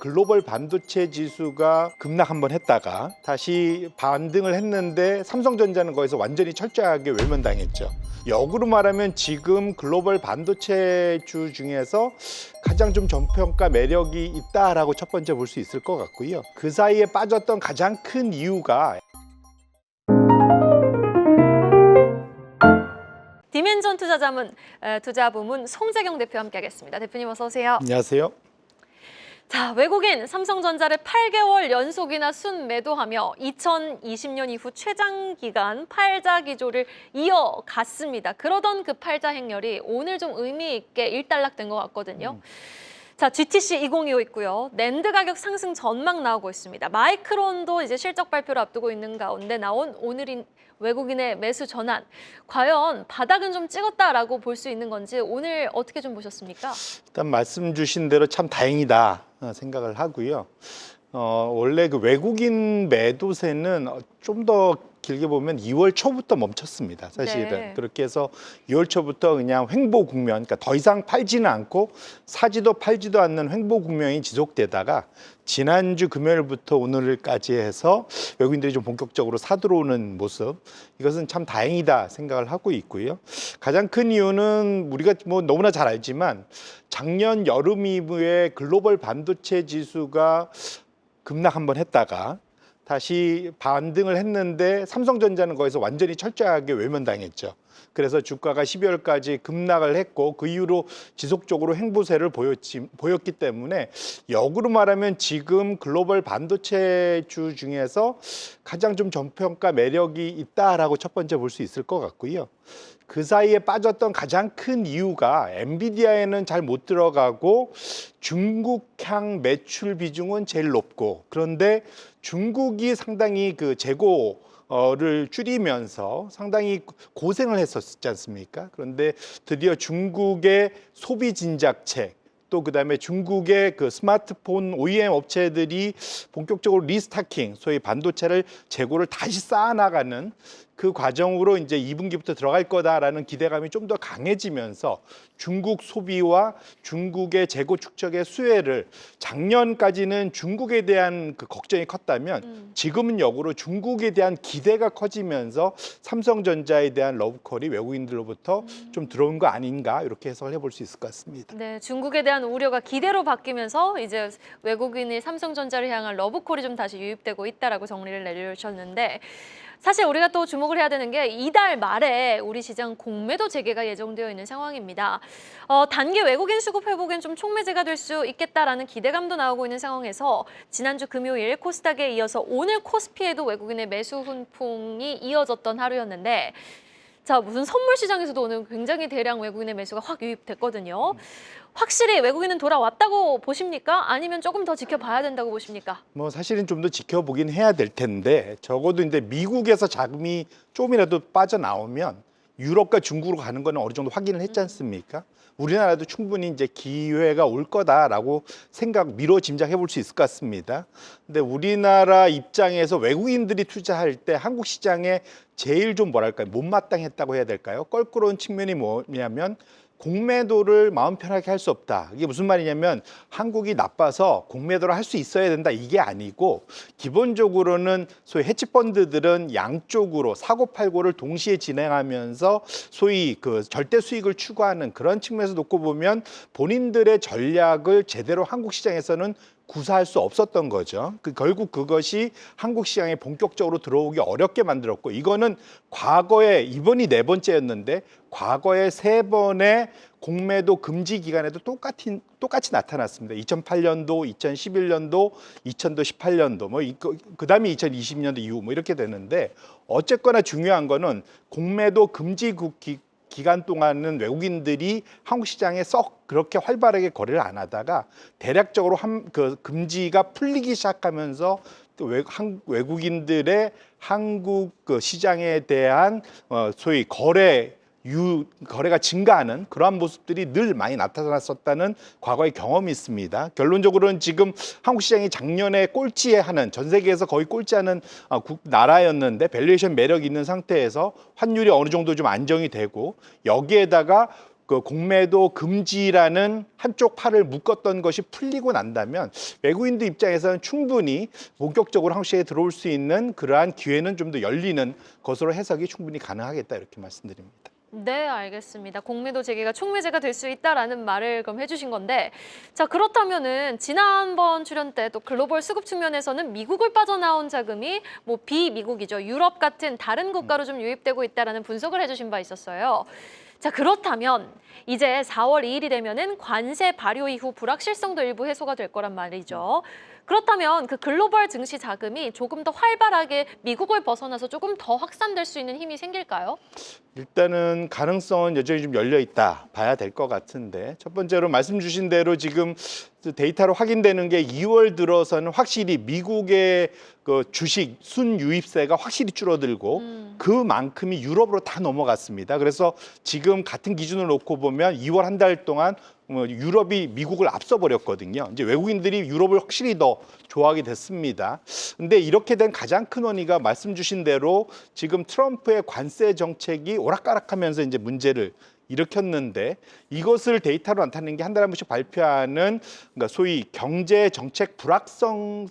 글로벌 반도체 지수가 급락 한번 했다가 다시 반등을 했는데 삼성전자는 거기서 완전히 철저하게 외면당했죠. 역으로 말하면 지금 글로벌 반도체주 중에서 가장 좀 저평가 매력이 있다라고 첫 번째 볼 수 있을 것 같고요. 그 사이에 빠졌던 가장 큰 이유가 디멘전 투자부문 송재경 대표 함께하겠습니다. 대표님 어서 오세요. 안녕하세요. 자, 외국인 삼성전자를 8개월 연속이나 순매도하며 2020년 이후 최장 기간 팔자 기조를 이어갔습니다. 그러던 그 팔자 행렬이 오늘 좀 의미 있게 일단락된 것 같거든요. 자, GTC 2025 있고요. 낸드 가격 상승 전망 나오고 있습니다. 마이크론도 이제 실적 발표를 앞두고 있는 가운데 나온 오늘인 외국인의 매수 전환. 과연 바닥은 좀 찍었다라고 볼 수 있는 건지 오늘 어떻게 좀 보셨습니까? 일단 말씀 주신 대로 참 다행이다 생각을 하고요. 원래 그 외국인 매도세는 좀 더 길게 보면 2월 초부터 멈췄습니다. 사실은. 네. 그렇게 해서 2월 초부터 그냥 횡보 국면, 그러니까 더 이상 팔지는 않고 사지도 팔지도 않는 횡보 국면이 지속되다가 지난주 금요일부터 오늘까지 해서 외국인들이 좀 본격적으로 사들어오는 모습, 이것은 참 다행이다 생각을 하고 있고요. 가장 큰 이유는 우리가 뭐 너무나 잘 알지만 작년 여름 이후에 글로벌 반도체 지수가 급락 한번 했다가 다시 반등을 했는데 삼성전자는 거기서 완전히 철저하게 외면당했죠. 그래서 주가가 12월까지 급락을 했고 그 이후로 지속적으로 횡보세를 보였기 때문에 역으로 말하면 지금 글로벌 반도체주 중에서 가장 좀 저평가 매력이 있다라고 첫 번째 볼 수 있을 것 같고요. 그 사이에 빠졌던 가장 큰 이유가 엔비디아에는 잘 못 들어가고 중국향 매출 비중은 제일 높고, 그런데 중국이 상당히 그 재고를 줄이면서 상당히 고생을 했었지 않습니까? 그런데 드디어 중국의 소비 진작책, 또 그다음에 중국의 그 스마트폰 OEM 업체들이 본격적으로 리스타킹, 소위 반도체를 재고를 다시 쌓아나가는 그 과정으로 이제 2분기부터 들어갈 거다라는 기대감이 좀 더 강해지면서 중국 소비와 중국의 재고 축적의 수혜를, 작년까지는 중국에 대한 그 걱정이 컸다면 지금은 역으로 중국에 대한 기대가 커지면서 삼성전자에 대한 러브콜이 외국인들로부터 좀 들어온 거 아닌가, 이렇게 해석을 해볼 수 있을 것 같습니다. 네, 중국에 대한 우려가 기대로 바뀌면서 이제 외국인이 삼성전자를 향한 러브콜이 좀 다시 유입되고 있다라고 정리를 내려주셨는데, 사실 우리가 또 주목을 해야 되는 게 이달 말에 우리 시장 공매도 재개가 예정되어 있는 상황입니다. 단기 외국인 수급 회복엔 좀 촉매제가 될 수 있겠다라는 기대감도 나오고 있는 상황에서 지난주 금요일 코스닥에 이어서 오늘 코스피에도 외국인의 매수 훈풍이 이어졌던 하루였는데, 자, 무슨 선물 시장에서도 오늘 굉장히 대량 외국인의 매수가 확 유입됐거든요. 확실히 외국인은 돌아왔다고 보십니까? 아니면 조금 더 지켜봐야 된다고 보십니까? 뭐 사실은 좀 더 지켜보긴 해야 될 텐데, 적어도 이제 미국에서 자금이 조금이라도 빠져나오면 유럽과 중국으로 가는 거는 어느 정도 확인을 했지 않습니까? 우리나라도 충분히 이제 기회가 올 거다라고 미뤄 짐작해 볼 수 있을 것 같습니다. 근데 우리나라 입장에서 외국인들이 투자할 때 한국 시장에 제일 좀 뭐랄까요, 못마땅했다고 해야 될까요? 껄끄러운 측면이 뭐냐면 공매도를 마음 편하게 할 수 없다. 이게 무슨 말이냐면 한국이 나빠서 공매도를 할 수 있어야 된다, 이게 아니고, 기본적으로는 소위 헤지펀드들은 양쪽으로 사고팔고를 동시에 진행하면서 소위 그 절대 수익을 추구하는 그런 측면에서 놓고 보면 본인들의 전략을 제대로 한국 시장에서는 구사할 수 없었던 거죠. 결국 그것이 한국 시장에 본격적으로 들어오기 어렵게 만들었고, 이거는 과거에, 이번이 4번째였는데 과거에 3번의 공매도 금지 기간에도 똑같이 나타났습니다. 2008년도, 2011년도, 2018년도, 뭐 그다음에 2020년도 이후 뭐 이렇게 되는데, 어쨌거나 중요한 거는 공매도 금지 기간 동안은 외국인들이 한국 시장에 썩 그렇게 활발하게 거래를 안 하다가 대략적으로 그 금지가 풀리기 시작하면서 또 외국인들의 한국 그 시장에 대한 소위 거래가 증가하는 그러한 모습들이 늘 많이 나타났었다는 과거의 경험이 있습니다. 결론적으로는 지금 한국 시장이 작년에 꼴찌하는, 전 세계에서 거의 꼴찌하는 나라였는데 밸류에이션 매력이 있는 상태에서 환율이 어느 정도 좀 안정이 되고, 여기에다가 그 공매도 금지라는 한쪽 팔을 묶었던 것이 풀리고 난다면 외국인들 입장에서는 충분히 본격적으로 한국 시장에 들어올 수 있는 그러한 기회는 좀 더 열리는 것으로 해석이 충분히 가능하겠다 이렇게 말씀드립니다. 네, 알겠습니다. 공매도 재개가 촉매제가 될 수 있다라는 말을 그럼 해주신 건데, 자 그렇다면은 지난번 출연 때 또 글로벌 수급 측면에서는 미국을 빠져나온 자금이 뭐 비미국이죠, 유럽 같은 다른 국가로 좀 유입되고 있다라는 분석을 해주신 바 있었어요. 자 그렇다면 이제 4월 2일이 되면은 관세 발효 이후 불확실성도 일부 해소가 될 거란 말이죠. 그렇다면 그 글로벌 증시 자금이 조금 더 활발하게 미국을 벗어나서 조금 더 확산될 수 있는 힘이 생길까요? 일단은 가능성은 여전히 좀 열려 있다 봐야 될 것 같은데, 첫 번째로 말씀 주신 대로 지금 데이터로 확인되는 게 2월 들어서는 확실히 미국의 그 주식 순유입세가 확실히 줄어들고 그만큼이 유럽으로 다 넘어갔습니다. 그래서 지금 같은 기준을 놓고 보면 2월 한 달 동안 유럽이 미국을 앞서 버렸거든요. 이제 외국인들이 유럽을 확실히 더 좋아하게 됐습니다. 근데 이렇게 된 가장 큰 원인가 말씀 주신 대로 지금 트럼프의 관세 정책이 오락가락하면서 이제 문제를 일으켰는데, 이것을 데이터로 나타내는 게 한 달에 한 번씩 발표하는 그러니까 소위 경제 정책 불확실성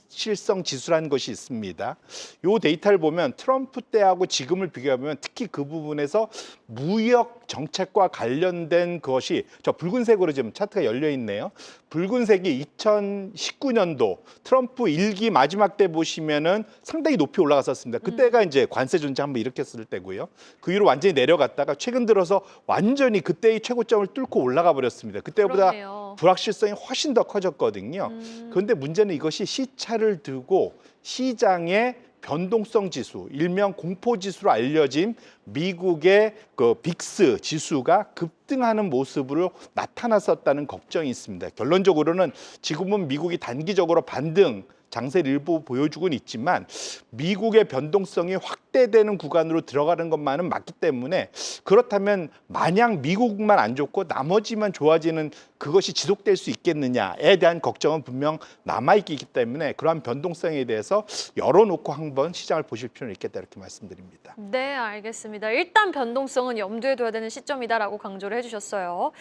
지수라는 것이 있습니다. 이 데이터를 보면 트럼프 때하고 지금을 비교하면 특히 그 부분에서 무역 정책과 관련된 것이 저 붉은색으로 지금 차트가 열려 있네요. 붉은색이 2019년도 트럼프 1기 마지막 때 보시면은 상당히 높이 올라갔었습니다. 그때가 이제 관세 전쟁 한번 일으켰을 때고요. 그 이후로 완전히 내려갔다가 최근 들어서 완전히 그때의 최고점을 뚫고 올라가 버렸습니다. 그때보다 그러네요. 불확실성이 훨씬 더 커졌거든요. 그런데 문제는 이것이 시차를 두고 시장의 변동성 지수, 일명 공포 지수로 알려진 미국의 그 빅스 지수가 급등하는 모습으로 나타났었다는 걱정이 있습니다. 결론적으로는 지금은 미국이 단기적으로 반등 장세를 일부 보여주고는 있지만 미국의 변동성이 확대되는 구간으로 들어가는 것만은 맞기 때문에, 그렇다면 마냥 미국만 안 좋고 나머지만 좋아지는 그것이 지속될 수 있겠느냐에 대한 걱정은 분명 남아있기 때문에 그러한 변동성에 대해서 열어놓고 한번 시장을 보실 필요는 있겠다 이렇게 말씀드립니다. 네, 알겠습니다. 일단 변동성은 염두에 둬야 되는 시점이다라고 강조를 해주셨어요.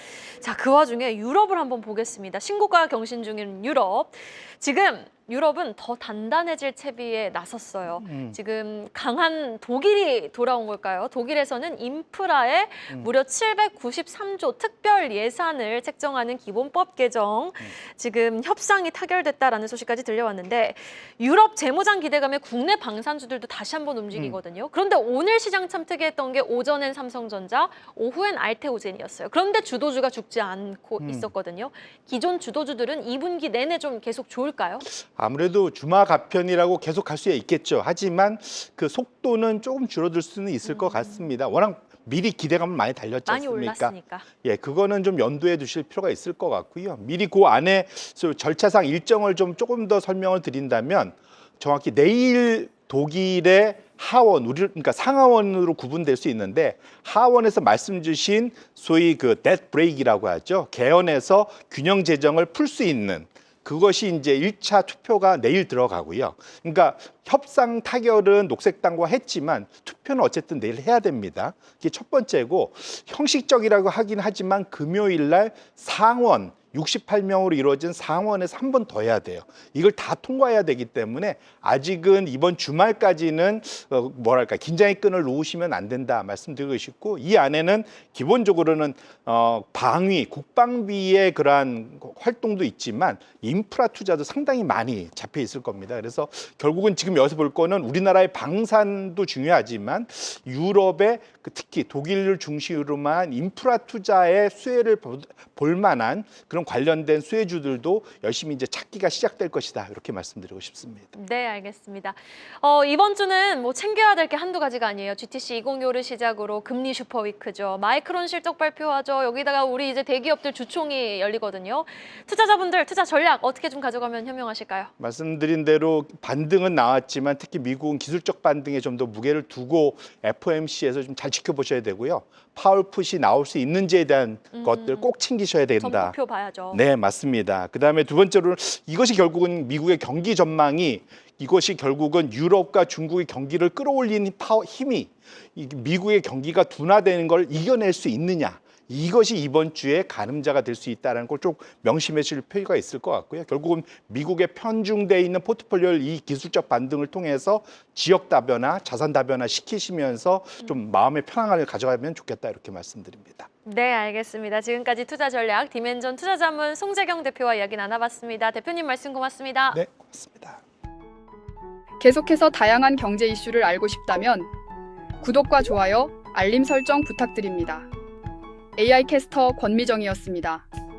자, 그 와중에 유럽을 한번 보겠습니다. 신고가 경신 중인 유럽. 지금 유럽은 더 단단해질 채비에 나섰어요. 지금 강한 독일이 돌아온 걸까요? 독일에서는 인프라에 무려 793조 특별 예산을 책정하는 기본법 개정, 지금 협상이 타결됐다라는 소식까지 들려왔는데, 유럽 재무장 기대감에 국내 방산주들도 다시 한번 움직이거든요. 그런데 오늘 시장 참 특이했던 게 오전엔 삼성전자, 오후엔 알테오젠이었어요. 그런데 주도주가 죽지 않고 있었거든요. 기존 주도주들은 2분기 내내 좀 계속 좋을까요? 아무래도 주마 가편이라고 계속 갈 수 있겠죠. 하지만 그 속도는 조금 줄어들 수는 있을 것 같습니다. 워낙 미리 기대감을 많이 달렸지 많이 않습니까? 올랐으니까. 예, 그거는 좀 염두에 두실 필요가 있을 것 같고요. 미리 그 안에 절차상 일정을 좀 조금 더 설명을 드린다면, 정확히 내일 독일의 하원, 그러니까 상하원으로 구분될 수 있는데, 하원에서 말씀 주신 소위 그 데트 브레이크라고 하죠. 개헌에서 균형 재정을 풀 수 있는 그것이 이제 1차 투표가 내일 들어가고요. 그러니까 협상 타결은 녹색당과 했지만 투표는 어쨌든 내일 해야 됩니다. 이게 첫 번째고, 형식적이라고 하긴 하지만 금요일 날 상원 68명으로 이루어진 상원에서 한 번 더 해야 돼요. 이걸 다 통과해야 되기 때문에 아직은 이번 주말까지는 뭐랄까 긴장의 끈을 놓으시면 안 된다 말씀드리고 싶고, 이 안에는 기본적으로는 방위, 국방비의 그러한 활동도 있지만 인프라 투자도 상당히 많이 잡혀 있을 겁니다. 그래서 결국은 지금 여기서 볼 거는 우리나라의 방산도 중요하지만 유럽의 특히 독일을 중심으로만 인프라 투자의 수혜를 볼 만한 그런 관련된 수혜주들도 열심히 이제 찾기가 시작될 것이다 이렇게 말씀드리고 싶습니다. 네, 알겠습니다. 이번 주는 뭐 챙겨야 될 게 한두 가지가 아니에요. GTC 2025를 시작으로 금리 슈퍼위크죠. 마이크론 실적 발표하죠. 여기다가 우리 이제 대기업들 주총이 열리거든요. 투자자분들 투자 전략 어떻게 좀 가져가면 현명하실까요? 말씀드린 대로 반등은 나왔지만 특히 미국은 기술적 반등에 좀 더 무게를 두고 FOMC에서 좀 잘 지켜보셔야 되고요. 파월 풋이 나올 수 있는지에 대한 것들 꼭 챙기셔야 된다. 전목표 봐야죠. 네, 맞습니다. 그다음에 두 번째로는 이것이 결국은 미국의 경기 전망이, 이것이 결국은 유럽과 중국의 경기를 끌어올리는 힘이 미국의 경기가 둔화되는 걸 이겨낼 수 있느냐, 이것이 이번 주에 가늠자가 될 수 있다는 걸 좀 명심해 줄 필요가 있을 것 같고요. 결국은 미국에 편중돼 있는 포트폴리오를 이 기술적 반등을 통해서 지역 다변화, 자산 다변화 시키시면서 좀 마음의 편안함을 가져가면 좋겠다 이렇게 말씀드립니다. 네, 알겠습니다. 지금까지 투자 전략 디멘전 투자자문 송재경 대표와 이야기 나눠봤습니다. 대표님 말씀 고맙습니다. 네, 고맙습니다. 계속해서 다양한 경제 이슈를 알고 싶다면 구독과 좋아요, 알림 설정 부탁드립니다. AI 캐스터 권미정이었습니다.